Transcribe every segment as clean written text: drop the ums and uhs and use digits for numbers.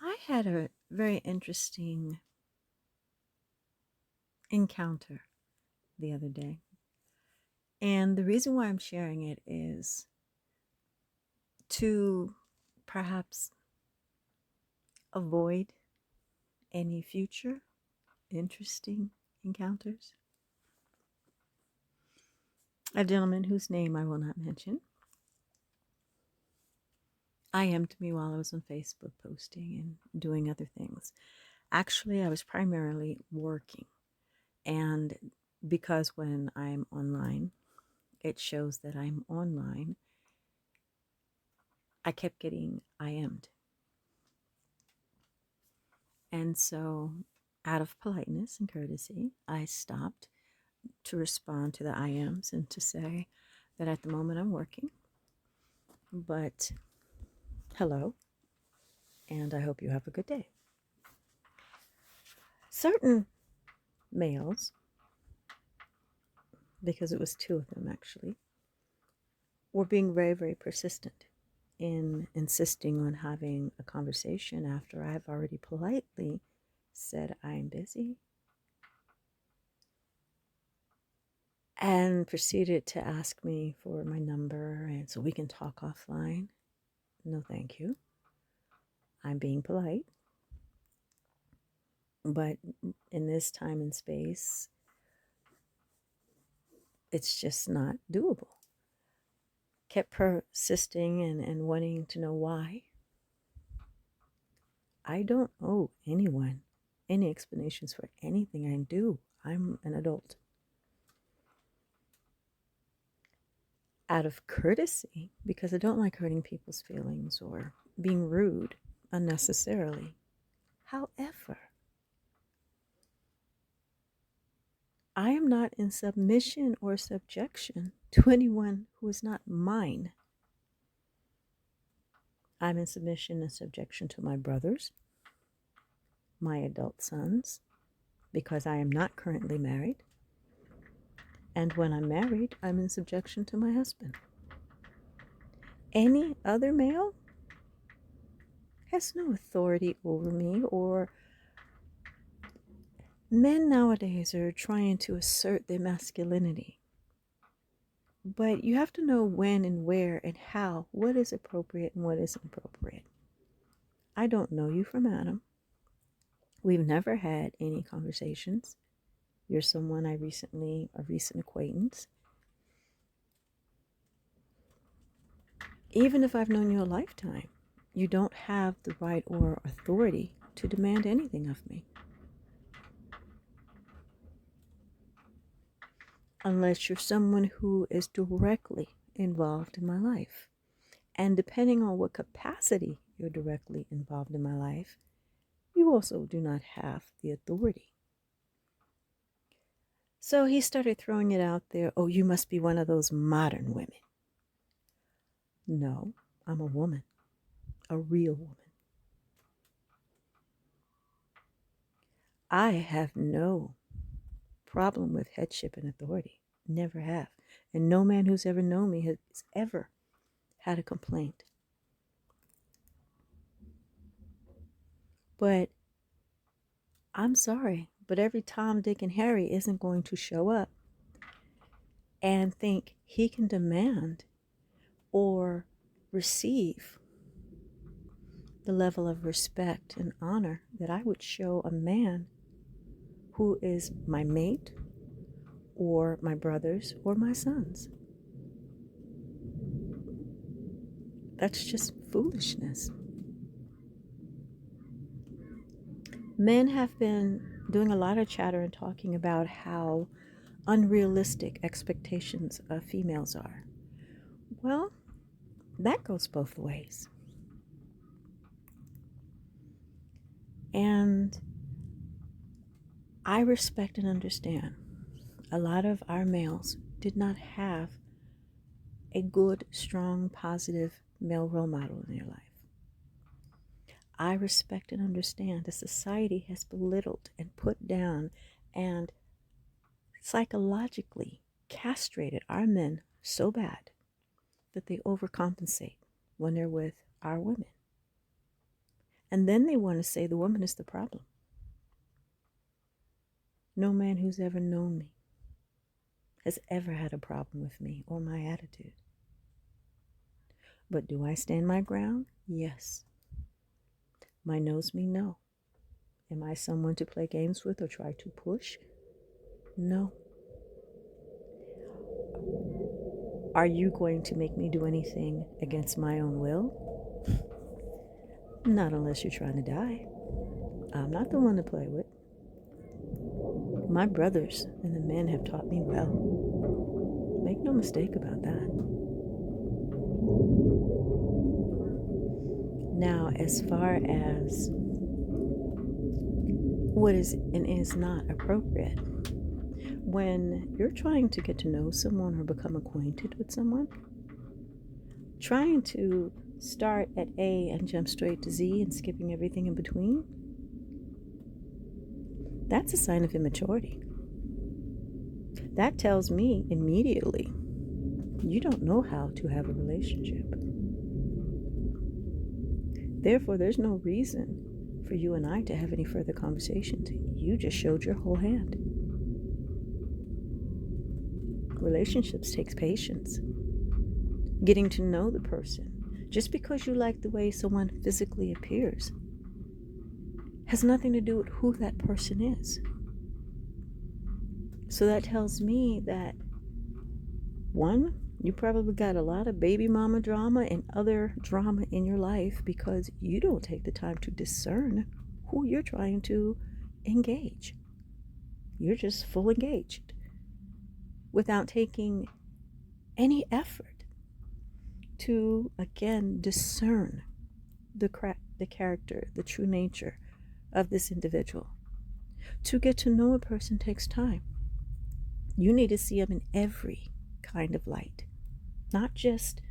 I had a very interesting encounter the other day. And the reason why I'm sharing it is to perhaps avoid any future interesting encounters. A gentleman whose name I will not mention IM'd me while I was on Facebook posting and doing other things. Actually, I was primarily working. And because when I'm online, it shows that I'm online, I kept getting IM'd. And so, out of politeness and courtesy, I stopped to respond to the IMs and to say that at the moment I'm working, but hello, and I hope you have a good day. Certain males, because it was two of them actually, were being very, very persistent in insisting on having a conversation after I've already politely said I'm busy and proceeded to ask me for my number and so we can talk offline. No, thank you. I'm being polite. But in this time and space, it's just not doable. Kept persisting and wanting to know why. I don't owe anyone any explanations for anything I do. I'm an adult. Out of courtesy, because I don't like hurting people's feelings or being rude unnecessarily. However, I am not in submission or subjection to anyone who is not mine. I'm in submission and subjection to my brothers, my adult sons, because I am not currently married. And when I'm married, I'm in subjection to my husband. Any other male has no authority over me, or men nowadays are trying to assert their masculinity. But you have to know when and where and how, what is appropriate and what isn't appropriate. I don't know you from Adam. We've never had any conversations. You're someone a recent acquaintance. Even if I've known you a lifetime, you don't have the right or authority to demand anything of me. Unless you're someone who is directly involved in my life. And depending on what capacity you're directly involved in my life, you also do not have the authority. So he started throwing it out there. Oh, you must be one of those modern women. No, I'm a woman, a real woman. I have no problem with headship and authority. Never have. And no man who's ever known me has ever had a complaint. But I'm sorry, but every Tom, Dick, and Harry isn't going to show up and think he can demand or receive the level of respect and honor that I would show a man who is my mate or my brothers or my sons. That's just foolishness. Men have been doing a lot of chatter and talking about how unrealistic expectations of females are. Well, that goes both ways. And I respect and understand a lot of our males did not have a good, strong, positive male role model in their life. I respect and understand that society has belittled and put down and psychologically castrated our men so bad that they overcompensate when they're with our women. And then they want to say the woman is the problem. No man who's ever known me has ever had a problem with me or my attitude. But do I stand my ground? Yes. My no's mean no. Am I someone to play games with or try to push? No. Are you going to make me do anything against my own will? Not unless you're trying to die. I'm not the one to play with. My brothers and the men have taught me well. Make no mistake about that. Now, as far as what is and is not appropriate, when you're trying to get to know someone or become acquainted with someone, trying to start at A and jump straight to Z and skipping everything in between, that's a sign of immaturity. That tells me immediately you don't know how to have a relationship. Therefore, there's no reason for you and I to have any further conversations. You just showed your whole hand. Relationships takes patience. Getting to know the person. Just because you like the way someone physically appears has nothing to do with who that person is. So that tells me that, one, you probably got a lot of baby mama drama and other drama in your life because you don't take the time to discern who you're trying to engage. You're just full engaged without taking any effort to, again, discern the character, the true nature of this individual. To get to know a person takes time. You need to see them in every kind of light, not just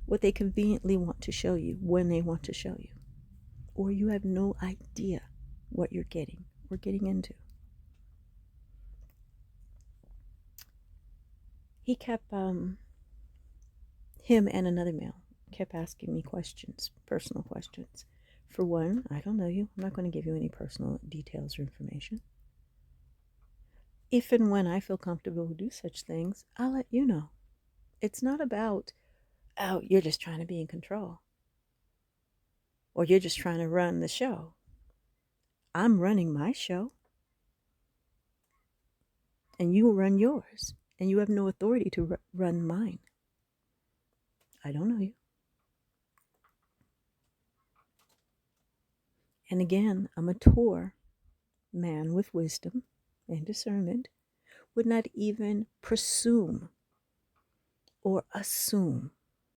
what they conveniently want to show you when they want to show you, or you have no idea what you're getting or getting into. He kept, him and another male kept asking me questions, personal questions. For one, I don't know you. I'm not going to give you any personal details or information. If and when I feel comfortable to do such things, I'll let you know. It's not about, oh, you're just trying to be in control, or you're just trying to run the show. I'm running my show, and you run yours, and you have no authority to run mine. I don't know you. And again, a mature man with wisdom and discernment would not even presume or assume